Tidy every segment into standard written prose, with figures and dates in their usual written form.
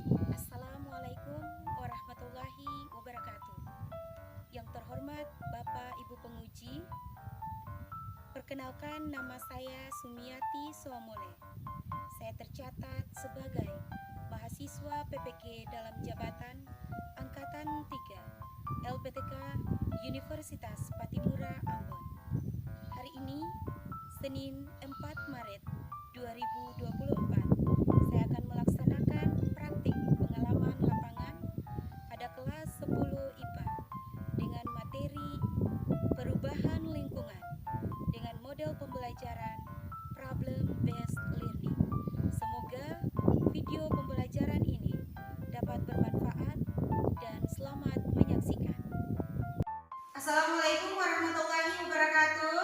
Assalamualaikum warahmatullahi wabarakatuh. Yang terhormat Bapak Ibu penguji, perkenalkan nama saya Sumiati Soamole. Saya tercatat sebagai mahasiswa PPG dalam jabatan Angkatan 3 LPTK Universitas Patimura Ambon. Hari ini, Senin 4 Maret 2024, saya akan melaksanakan praktik pengalaman lapangan pada kelas 10 IPA dengan materi perubahan lingkungan dengan model pembelajaran problem based learning. Semoga video pembelajaran ini dapat bermanfaat dan selamat menyaksikan. Assalamualaikum warahmatullahi wabarakatuh.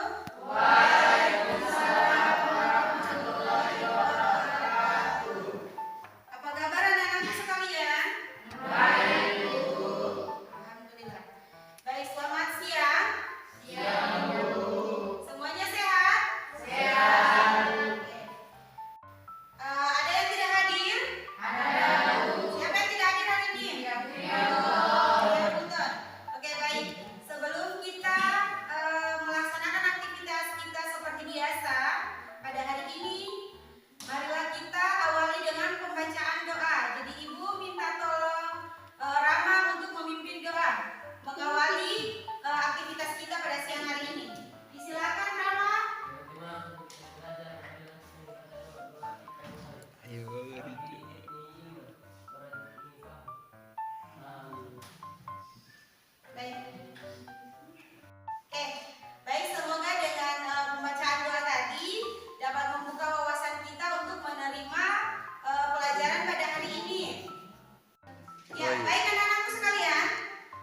Apa kabar anak-anakku sekalian? Alhamdulillah. Baik, selamat siang. Semuanya sehat? Oke. Ada yang tidak hadir? Siapa yang tidak hadir hari ini? Ya, betul. Oke, baik. Sebelum kita melaksanakan aktivitas kita seperti biasa pada hari ini, marilah kita awali dengan pembacaan doa. Jadi Ibu minta tolong Rama untuk memimpin doa mengawali aktivitas kita pada siang hari ini. Disilakan Rama. Baik. Oke, baik, semoga dengan pembacaan doa tadi dapat membuka wawasan kita untuk menerima pelajaran pada hari ini. Ya, baik anak-anakku sekalian,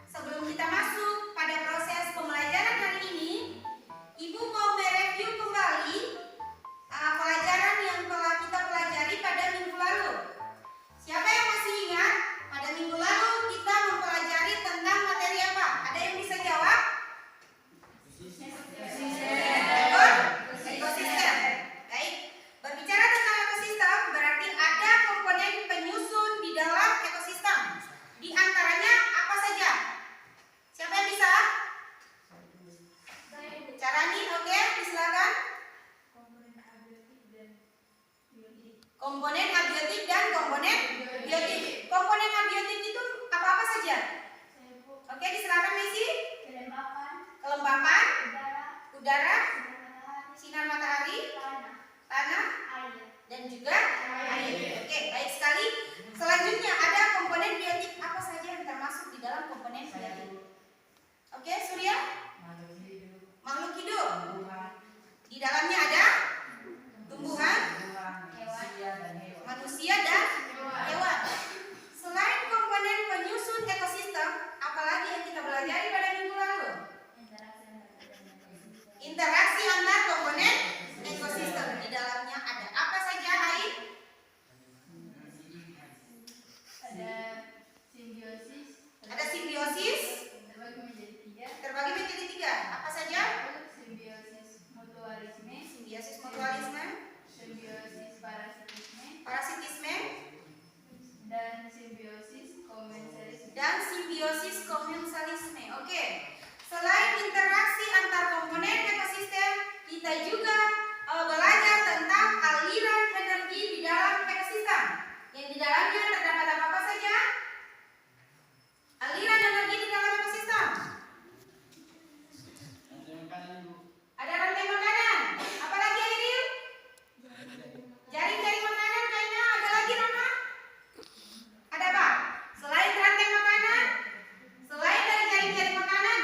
sebelum kita masuk pada proses pembelajaran hari ini, Ibu mau mereview kembali pelajaran yang telah kita pelajari pada minggu lalu. Siapa yang masih ingat pada minggu lalu kita mempelajari tentang materi apa? Ada yang bisa jawab? Ekosistem. Baik. Berbicara tentang ekosistem berarti ada komponen penyusun di dalam ekosistem. Di antaranya apa saja? Siapa yang bisa? Caranin, oke, silakan. Komponen abiotik dan komponen biotik. Komponen abiotik itu apa-apa saja? Oke, disilakan Messi. Kelembapan, udara, sinar matahari, tanah, dan juga air. Oke, baik sekali. Selanjutnya ada komponen biotik. Apa saja yang termasuk di dalam komponen biotik? Oke, Surya? Makhluk hidup. Di dalamnya ada tumbuhan, manusia, dan hewan. Selain komponen penyusun ekosistem, apalagi yang kita pelajari pada minggu lalu? Interaksi antar komponen ekosistem. Di dalamnya ada apa saja, Hai? Ada simbiosis. Terbagi menjadi tiga. Apa saja? Simbiosis mutualisme, parasitisme, dan simbiosis komensalisme. Oke. Selain interaksi antar komponen ekosistem, kita juga belajar tentang aliran energi di dalam ekosistem. Yang di dalamnya terdapat apa saja? Aliran energi di dalam ekosistem. Ada rantai makanan. Apalagi Airil? Jaring-jaring makanan kayaknya. Ada lagi Rama? Ada apa? Selain rantai makanan, selain dari jaring-jaring makanan,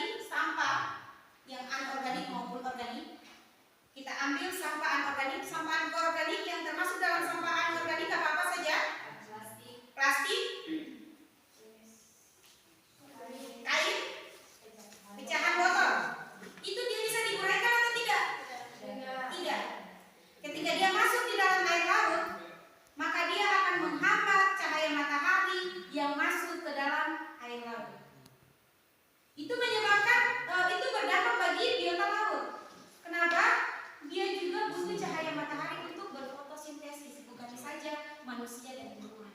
tadi sampah yang anorganik maupun organik. Kita ambil sampah anorganik. Sampah anorganik yang termasuk dalam sampah anorganik apa saja? Plastik, kain, pecahan botol. Itu dia bisa diuraikan atau tidak? Tidak. Ketika dia masuk di dalam air laut, maka dia akan menghambat cahaya matahari yang masuk ke dalam air laut. Itu menyebabkan itu berdampak bagi biota laut. Kenapa? Dia juga butuh cahaya matahari untuk berfotosintesis, bukan saja manusia dan tumbuhan.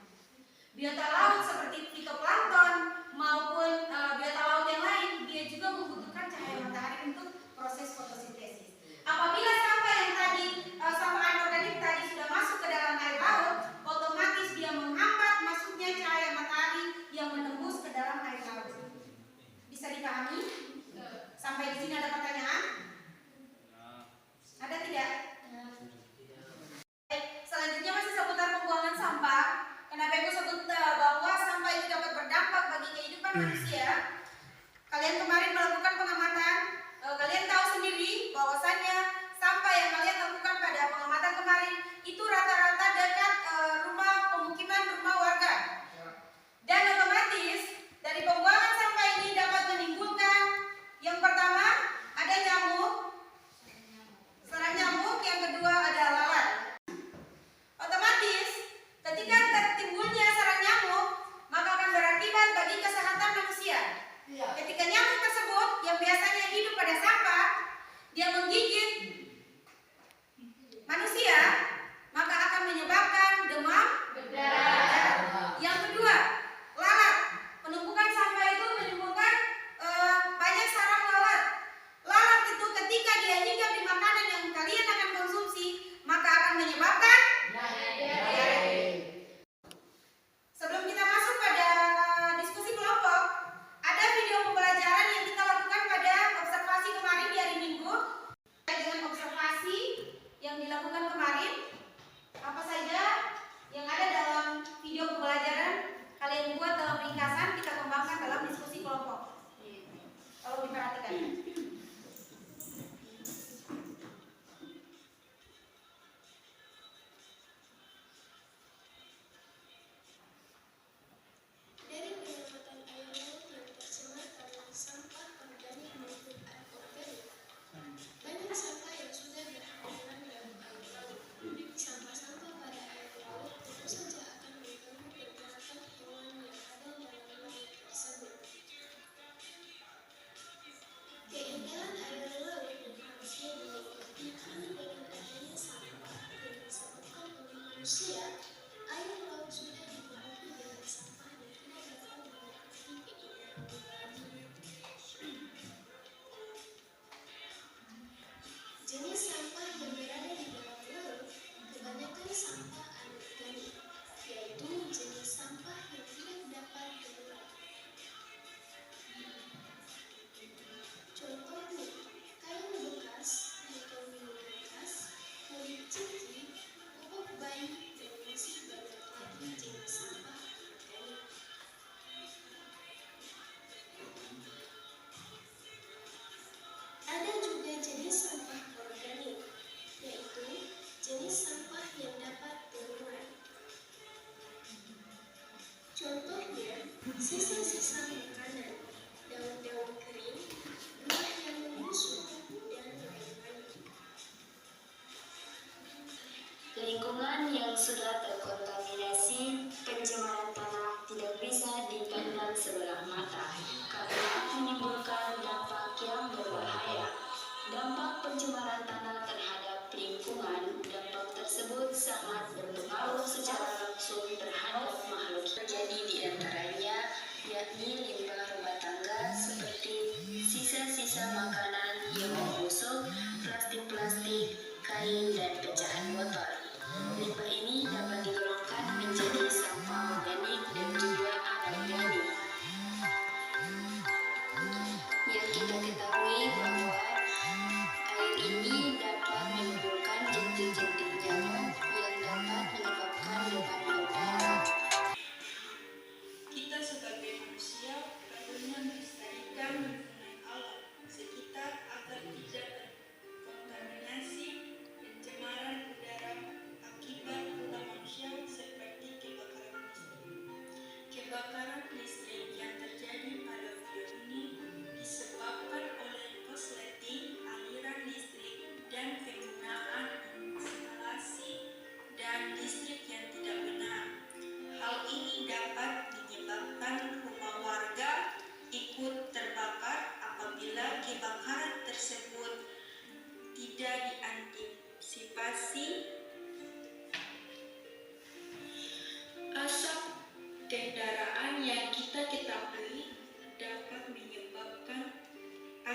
Biota laut seperti fitoplankton maupun biota laut yang lain, dia juga membutuhkan cahaya matahari untuk proses fotosintesis. Apabila sampah yang tadi, sampah anorganik tadi sudah masuk ke dalam air laut, otomatis dia menghambat masuknya cahaya matahari yang menembus ke dalam air laut. Bisa dipahami? Sampai di sini ada pertanyaan? Ada tidak? Selanjutnya masih seputar pembuangan sampah. Kenapa Ibu sebut bahwa sampah itu dapat berdampak bagi kehidupan manusia? Kalian kemarin melakukan pengamatan, kalian tahu sendiri bahwasannya sampah yang kalian lakukan pada pengamatan kemarin itu rata-rata dekat rumah pemukiman, rumah warga. Dan otomatis dari pembuangan sampah ini dapat menimbulkan yang pertama ada nyamuk, sarang nyamuk, yang kedua ada lalat. Otomatis ketika tertimbulnya sarang nyamuk, maka akan berakibat bagi kesehatan manusia. Ketika nyamuk tersebut yang biasanya hidup pada sampah, dia menggigit manusia, maka akan menyebabkan demam berdarah. Yang kedua, lalat. Penumpukan sampah itu menimbulkan banyak sarang lalat. Lalat itu ketika dia hinggap di makanan yang kalian akan konsumsi, maka akan menyebabkan diare. Sebelum kita masuk pada diskusi kelompok, ada video pembelajaran yang kita lakukan pada observasi kemarin di hari Minggu. Dengan observasi yang dilakukan kemarin, apa saja yang ada dalam video pembelajaran kalian buat dalam ringkasan, kita kembangkan dalam diskusi kelompok. Tolong diperhatikan. Jenis sampah yang berada di dalam laut kebanyakan sampah anorganik, yaitu jenis sampah yang tidak dapat terurai. Contohnya, kain bekas, botol minum bekas, kulit ciki, popok bayi, dan masih banyak lagi jenis sampah anorganik. Ada juga jenis sampah organik, yaitu jenis sampah yang dapat terurai. Contohnya, sisa-sisa makanan, daun-daun kering, buah yang membusuk, dan lain-lain. Lingkungan yang sudah terkontaminasi pencemaran tanah tidak bisa dipandang sebelah mata karena menimbulkan dampak yang berbahaya. Dampak pencemaran tanah terhadap lingkungan, dampak tersebut sangat berpengaruh secara langsung terhadap makhluk. Terjadi di antaranya yakni limbah rumah tangga seperti sisa-sisa makanan yang membusuk, plastik-plastik, kain, dan pecahan botol. Limbah ini dapat digolongkan menjadi sampah organik dan juga anorganik. Yang kita ketahui bahwa air ini dapat menimbulkan jentik-jentik nyamuk yang dapat menyebabkan demam berdarah. Kita sebagai manusia perlunya melestarikan lingkungan alam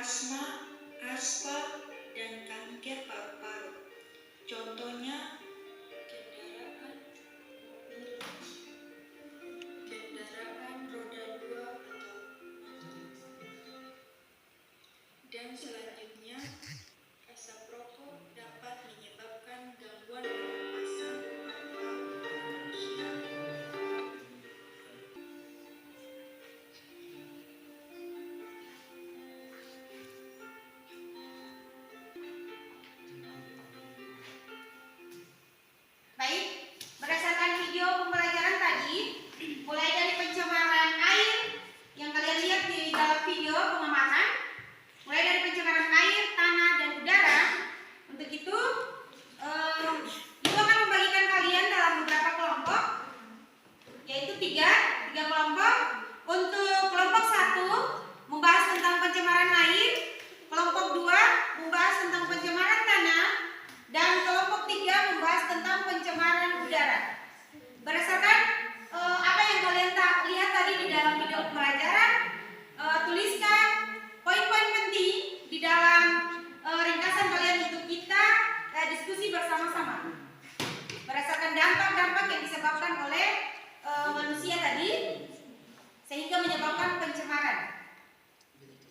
asma, aspal, dan kanker paru-paru. Contohnya kendaraan roda 2 dan selanjutnya asap rokok dapat menyebabkan gangguan pernapasan pada manusia. Baik, berdasarkan video pembelajaran tadi, mulai dari pencemaran air yang kalian lihat di dalam video pengamatan, mulai dari pencemaran air, tanah, dan udara. Untuk itu, Ibu akan membagikan kalian dalam beberapa kelompok, yaitu tiga kelompok. Untuk kelompok 1 membahas tentang pencemaran air, kelompok 2 membahas tentang pencemaran tanah, dan kelompok 3 membahas tentang pencemaran udara. Berdasarkan apa yang kalian lihat tadi di dalam video pembelajaran, tuliskan poin-poin penting di dalam ringkasan kalian untuk kita diskusi bersama-sama. Berdasarkan dampak-dampak yang disebabkan oleh manusia tadi, sehingga menyebabkan pencemaran.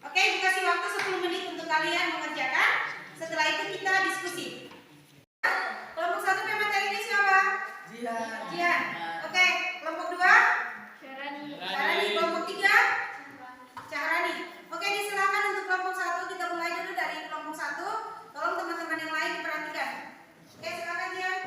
Oke, Ibu kasih waktu 10 menit untuk kalian mengerjakan. Setelah itu kita diskusi. Kelompok 1 materinya siapa? Jihan. Oke, kelompok 2? Syarani. Kelompok 3? Cahrani. Oke, disilakan untuk kelompok 1. Kita mulai dulu dari kelompok 1. Tolong teman-teman yang lain diperhatikan. Oke, silakan Jihan.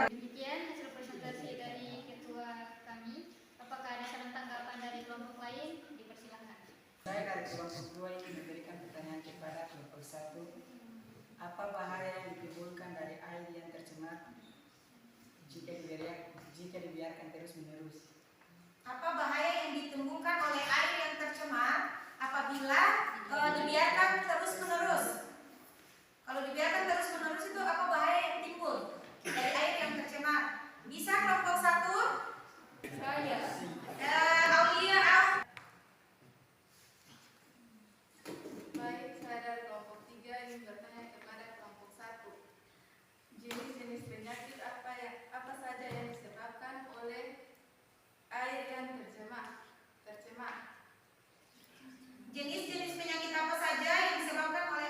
Demikian hasil presentasi dari ketua kami. Apakah ada saran tanggapan dari kelompok lain? Dipersilakan. Saya dari kelompok 2 ingin memberikan pertanyaan kepada kelompok 1. Apa bahaya yang ditimbulkan dari air yang tercemar jika dibiarkan terus-menerus? Apa bahaya yang ditimbulkan oleh air yang tercemar apabila dibiarkan terus-menerus? Kalau dibiarkan terus-menerus itu apa bahaya yang timbul dari air yang tercemar? Bisa kelompok 1? Saya. Aulia, Baik, saya dari kelompok 3 ingin bertanya kepada kelompok 1. Jenis-jenis penyakit apa saja yang disebabkan oleh air yang tercemar? jenis-jenis penyakit apa saja yang disebabkan oleh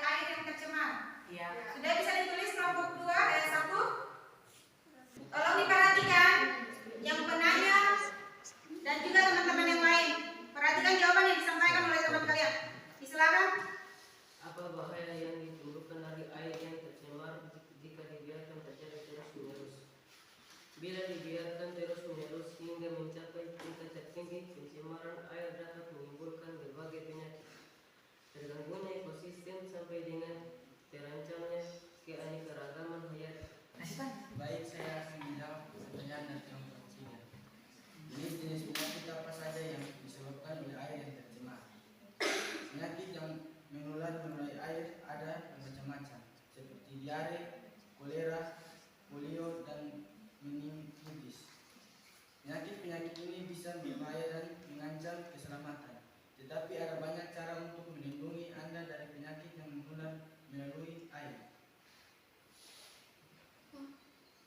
diare, kolera, polio, dan meningitis. Penyakit-penyakit ini bisa berbahaya dan mengancam keselamatan. Tetapi ada banyak cara untuk melindungi Anda dari penyakit yang menular melalui air.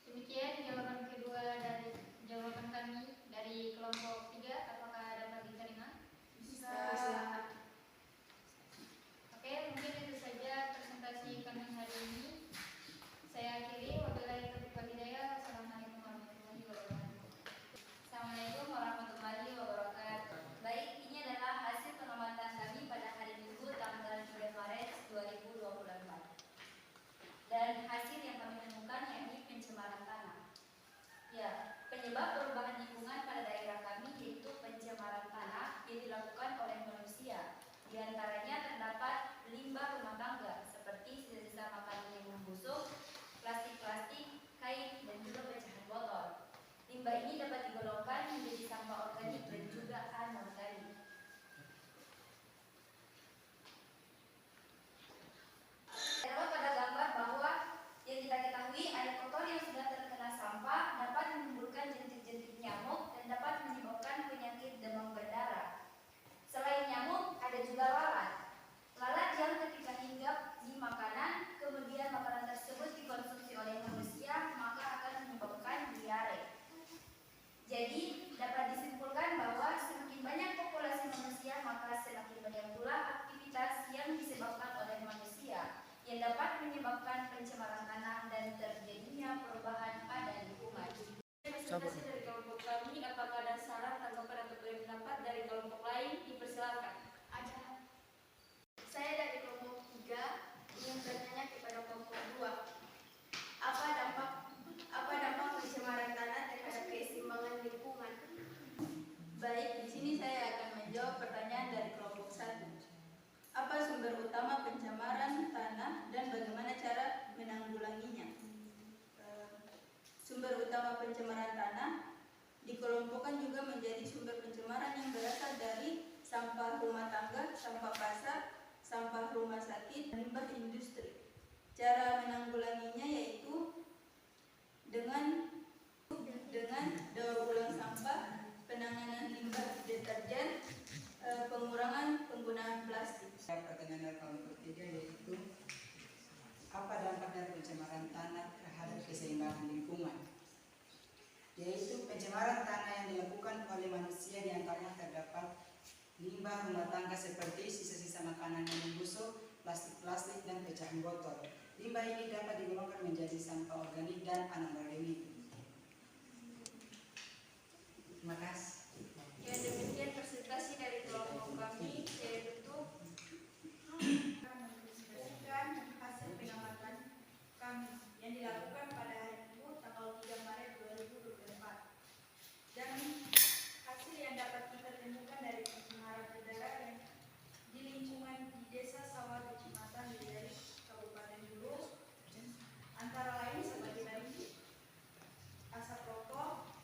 Demikian jawaban kedua dari jawaban kami dari kelompok 3. Apakah dapat diterima? Bisa. Oke, mungkin itu saja presentasi kami hari ini. Saya akhiri. Wabillahi taufiq wal hidayah. Wassalamualaikum warahmatullahi wabarakatuh. Assalamualaikum warahmatullahi wabarakatuh. Baik, ini adalah hasil pengamatan kami pada hari Minggu tanggal 3 Maret 2024. Dan hasil yang kami temukan yakni pencemaran tanah. Ya, penyebab perubahan lingkungan pada daerah kami yaitu pencemaran tanah yang dilakukan oleh manusia. Di antaranya terdapat limbah rumah tangga seperti sisa-sisa makanan yang membusuk, plastik-plastik, kain, dan juga pecahan botol. Limbah ini dapat digolongkan menjadi sampah organik dan juga anorganik. Terdapat pada gambar bahwa yang kita ketahui air kotor yang sudah terkena sampah dapat menimbulkan jentik-jentik nyamuk dan dapat menyebabkan penyakit demam berdarah. Selain nyamuk, ada juga lalat. Lalat yang ketika hinggap di makanan, kemudian makanan tersebut dikonsumsi oleh manusia, maka akan menyebabkan diare. Jadi, dapat disimpulkan bahwa semakin banyak populasi manusia, maka semakin banyak pula aktivitas yang disebabkan oleh manusia, yang dapat menyebabkan pencemaran tanah dan terjadinya perubahan pada lingkungan. Presentasi dari kelompok kami, apakah ada saran, tanggapan, atau pendapat dari kelompok lain? Dipersilakan. Ada. Saya dari kelompok 3 ingin bertanya kepada kelompok 2. Apa dampak pencemaran tanah terhadap keseimbangan lingkungan? Baik, di sini saya akan menjawab pertanyaan dari kelompok 1. Apa sumber utama pencemaran tanah dan bagaimana cara menanggulanginya? Sumber utama pencemaran tanah dikelompokkan juga menjadi sumber pencemaran yang berasal dari sampah rumah tangga, sampah pasar, sampah rumah sakit, dan limbah industri. Cara menanggulanginya yaitu dengan daur ulang sampah, penanganan limbah deterjen, pengurangan penggunaan plastik. Pertanyaan dari kelompok 3 yaitu apa dampak dari pencemaran tanah terhadap keseimbangan lingkungan? Yaitu pencemaran tanah yang dilakukan oleh manusia diantaranya terdapat limbah rumah tangga seperti sisa-sisa makanan yang membusuk, plastik-plastik, dan pecahan botol. Limbah ini dapat digolongkan menjadi sampah organik dan anorganik. Terima kasih. Ya, demikian presentasi dari kelompok kami. Saya tutup. Mempresentasikan hasil pengamatan kami yang dilakukan pada hari Minggu tanggal 3 Maret 2024. Dan hasil yang dapat kita temukan dari pencemaran udara yang di lingkungan di Desa Sawah Kecamatan Widari, Kabupaten Bulu, antara lain sebagai berikut: asap rokok,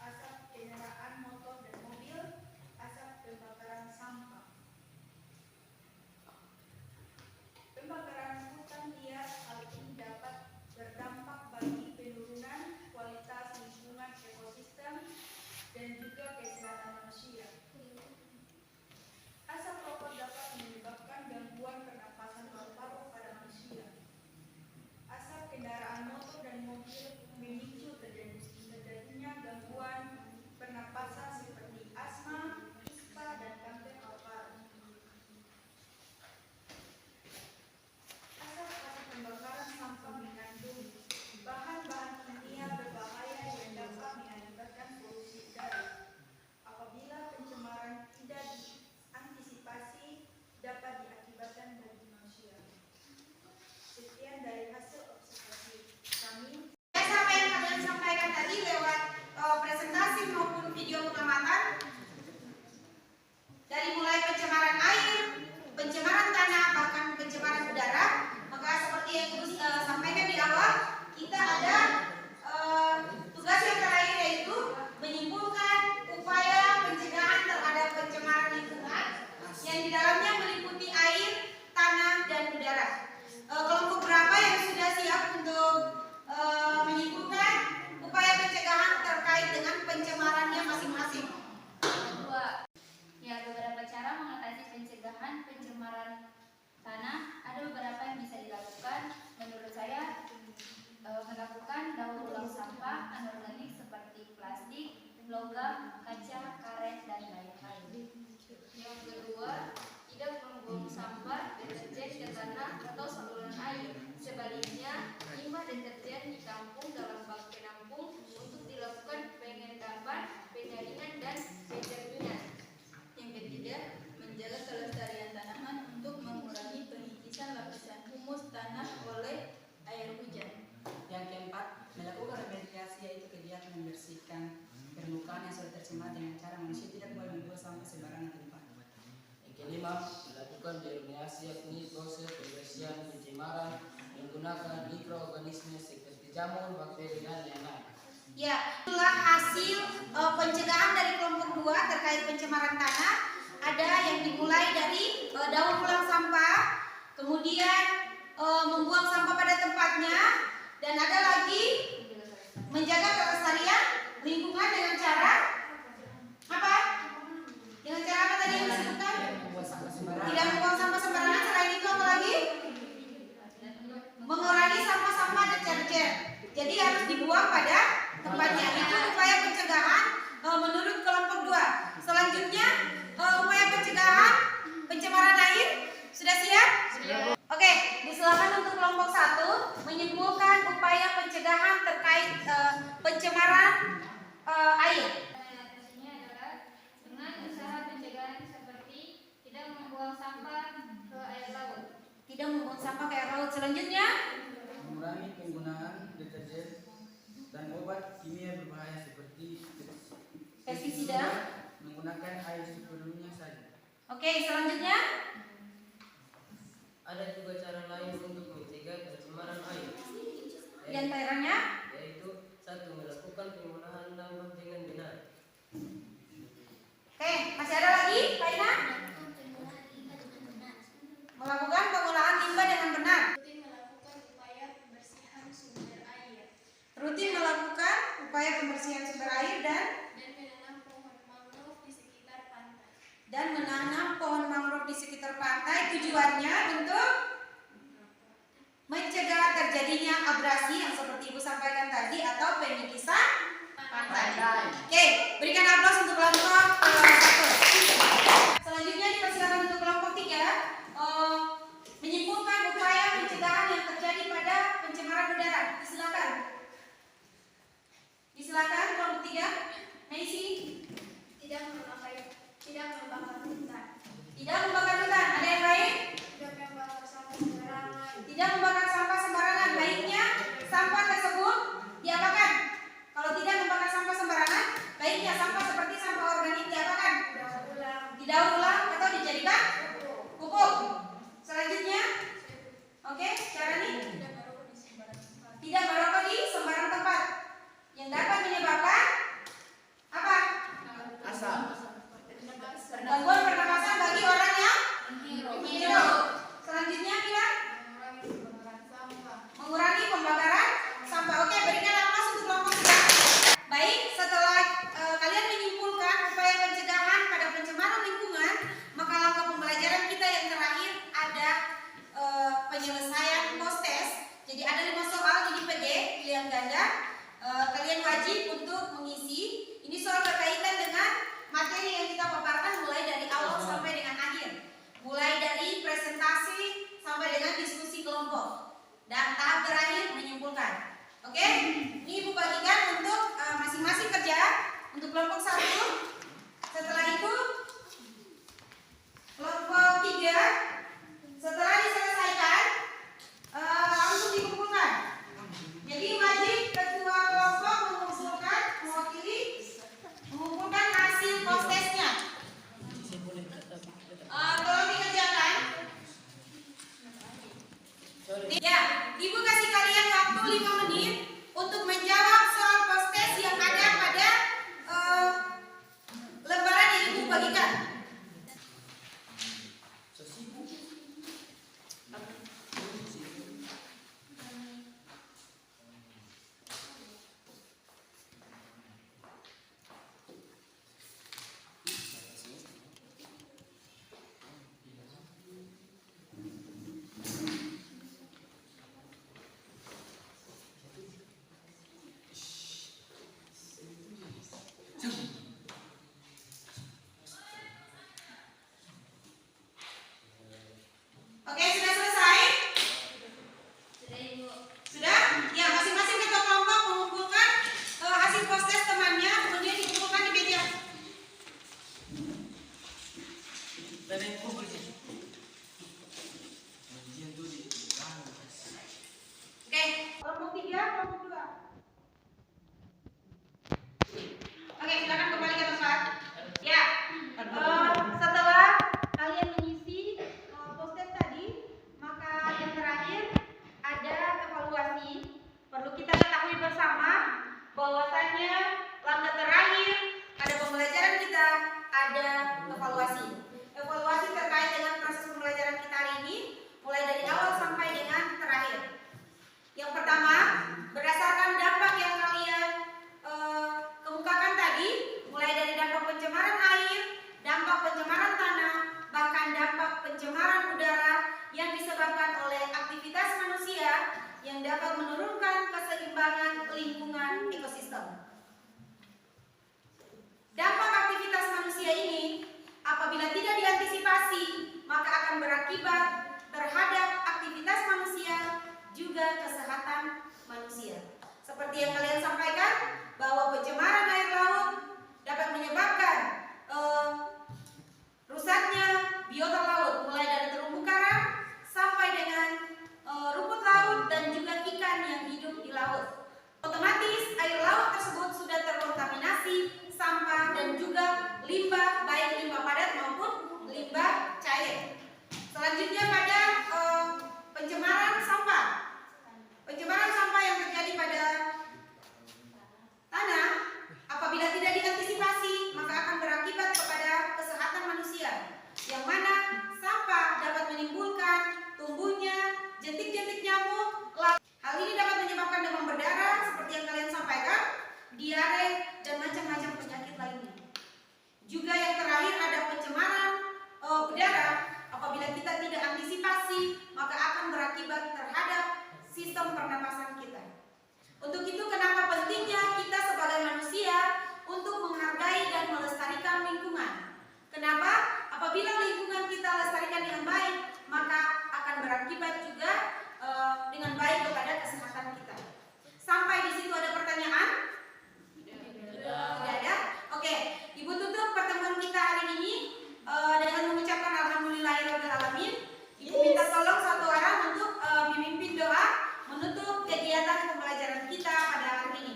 asap kendaraan motor keenam, dilakukan denominasi yakni proses pembersihan pencemaran menggunakan mikroorganisme seperti jamur, bakteri, dan lain-lain. Ya, itulah hasil pencegahan dari kelompok 2 terkait pencemaran tanah. Ada yang dimulai dari daur ulang sampah, kemudian membuang sampah pada tempatnya, dan ada lagi menjaga kelestarian lingkungan dengan cara apa? Dengan cara apa tadi yang disebutkan? Tidak membuang sampah sembarangan. Selain itu apa lagi? Mengurangi sampah-sampah deterjen. Jadi harus dibuang pada tempatnya. Itu upaya pencegahan menurut kelompok 2. Selanjutnya upaya pencegahan pencemaran air. Sudah siap? Oke, disilakan untuk kelompok 1 menyimpulkan upaya pencegahan terkait pencemaran air. Adaptasinya adalah dengan usaha pencegahan seperti tidak membuang sampah ke air laut. Tidak membuang sampah ke air laut. Selanjutnya, Mengurangi penggunaan deterjen dan obat kimia berbahaya seperti pestisida. menggunakan air seperlunya saja. Oke, selanjutnya. Ada juga cara lain untuk mencegah pencemaran air, Di antaranya, yaitu 1. Melakukan pengolahan limbah dengan benar. oke, masih ada lagi, Pak Ina? Melakukan pengolahan limbah dengan benar. Rutin melakukan upaya pembersihan sumber air Rutin melakukan upaya pembersihan sumber air dan dan menanam pohon mangrove di sekitar pantai. menanam pohon mangrove di sekitar pantai. Tujuannya untuk mencegah terjadinya abrasi yang seperti Ibu sampaikan tadi atau penyikisan pantai. Oke, berikan aplaus untuk kelompok 1. Selanjutnya dipersilakan untuk kelompok 3 menyimpulkan upaya pencegahan yang terjadi pada pencemaran udara. Silakan. Silakan kelompok 3. Maisy. Tidak membakar hutan. Tidak membakar hutan. Ada yang lain? Tidak membakar sampah sembarangan. Tidak membakar sampah sembarangan. Baiknya sampah tersebut diapakan? Kalau tidak membakar sampah sembarangan, baiknya sampah seperti sampah organik diapakan? Didaur ulang atau dijadikan pupuk. Selanjutnya, oke, cara ini tidak merokok di sembarang tempat yang dapat menyebabkan apa? Asap. Gangguan pernapasan bagi orang yang menghirup. Selanjutnya kita mengurangi pembakaran sampah. Oke, berikan aplaus untuk kelompok 3. Baik, setelah kalian menyimpulkan upaya pencegahan pada pencemaran lingkungan, maka langkah pembelajaran kita yang terakhir ada penyelesaian post test. Jadi ada 5 soal jadi PD pilihan ganda. Kalian wajib untuk mengisi. Ini soal berkaitan dengan materi yang kita paparkan mulai dari awal sampai dengan akhir. Mulai dari presentasi sampai dengan diskusi kelompok. Dan tahap terakhir menyimpulkan. Oke? Ini Ibu bagikan untuk masing-masing kerja. Untuk kelompok 1. Setelah itu kelompok 3 setelah diselesaikan langsung dikumpulkan. Jadi wajib ketua kelompok mengumpulkan hasil post testnya. Tolong dikerjakan. Ya, Ibu kasih kalian waktu 5 menit untuk menjawab soal post test yang ada pada lembaran yang Ibu bagikan. yang dapat menurunkan keseimbangan lingkungan ekosistem. Dampak aktivitas manusia ini apabila tidak diantisipasi maka akan berakibat terhadap aktivitas manusia juga kesehatan manusia. Seperti yang kalian sampaikan bahwa pencemaran air laut dapat menyebabkan rusaknya biota laut mulai dari terumbu karang sampai dengan rumput laut dan juga ikan yang hidup di laut. Otomatis air laut tersebut sudah terkontaminasi sampah dan juga limbah, baik limbah padat maupun limbah cair. Selanjutnya pada pencemaran sampah. Pencemaran sampah yang terjadi pada tanah apabila tidak diantisipasi maka akan berakibat kepada kesehatan manusia, yang mana sampah dapat menimbulkan tumbuhnya jentik-jentik nyamuk. Hal ini dapat menyebabkan demam berdarah seperti yang kalian sampaikan, diare, dan macam-macam penyakit lainnya. Juga yang terakhir ada pencemaran udara. Apabila kita tidak antisipasi maka akan berakibat terhadap sistem pernapasan kita. Untuk itu kenapa pentingnya kita sebagai manusia untuk menghargai dan melestarikan lingkungan. Kenapa? Apabila lingkungan kita lestarikan dengan baik maka akan berakibat juga dengan baik kepada kesehatan kita. Sampai di situ ada pertanyaan? Tidak ada? Oke, Ibu tutup pertemuan kita hari ini dengan mengucapkan alhamdulillahirobbilalamin. Ibu minta tolong satu orang untuk memimpin doa menutup kegiatan pembelajaran kita pada hari ini.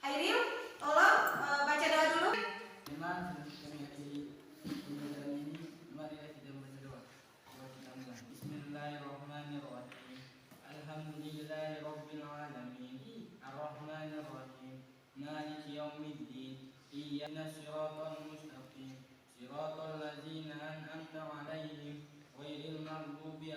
Hairil, tolong baca doa dulu. Memang kami akhiri pembelajaran ini, marilah kita berdoa. Doa kita mulai. Bismillahirrahmanirrahim. Alhamdulillahirabbil alamin. Arrahmanirrahim. Maliki yaumiddin. Iyyaka siratal mustaqim. Siratal ladzina an'amta 'alaihim ghairil maghdubi